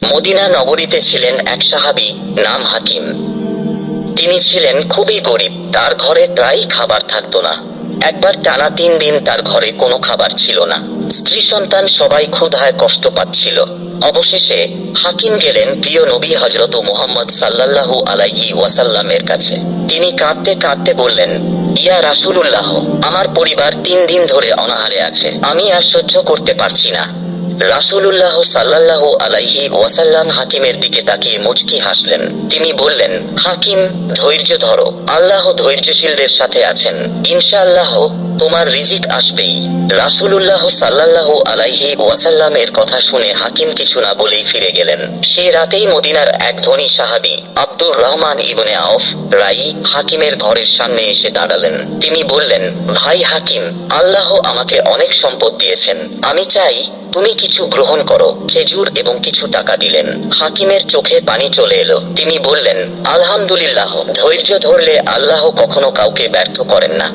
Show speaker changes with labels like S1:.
S1: Medina নগরীতে ছিলেন এক সাহাবী, নাম হাকিম। তিনি ছিলেন খুবই গরিব, তার ঘরে প্রায়ই খাবার থাকতো না। একবার টানা 3 দিন তার ঘরে কোনো খাবার ছিল না। স্ত্রী সন্তান সবাই ক্ষুধায় কষ্ট পাচ্ছিল। অবশেষে হাকিম গেলেন প্রিয় নবী হযরত মুহাম্মদ সাল্লাল্লাহু আলাইহি ওয়াসাল্লামের কাছে। তিনি কাঁদতে কাঁদতে বললেন, ইয়া রাসূলুল্লাহ, আমার পরিবার 3 দিন ধরে অনাহারে আছে, আমি আর সহ্য করতে পারছি না। রাসূলুল্লাহ সাল্লাল্লাহু আলাইহি ওয়াসাল্লাম হাকিমের দিকে তাকিয়ে মুচকি হাসলেন। তিনি বললেন, হাকিম, ধৈর্য ধরো, আল্লাহ ধৈর্যশীলদের সাথে আছেন, ইনশাআল্লাহ তোমার রিজিক আসবেই। রাসূলুল্লাহ সাল্লাল্লাহু আলাইহি ওয়াসাল্লামের কথা শুনে হাকিম কিছু না বলেই ফিরে গেলেন। সে রাতেই মদিনার এক ধনী সাহাবী আব্দুর রহমান ইবনে আউফ রাই হাকিমের ঘরের সামনে এসে দাঁড়ালেন। তিনি বললেন, ভাই হাকিম, আল্লাহ আমাকে অনেক সম্পদ দিয়েছেন, আমি চাই তুমি কিছু গ্রহণ করো। খেজুর এবং কিছু টাকা দিলেন। হাকিমের চোখে পানি চলে এলো। তিনি বললেন, আলহামদুলিল্লাহ, ধৈর্য ধরলে আল্লাহ কখনো কাউকে ব্যর্থ করেন না।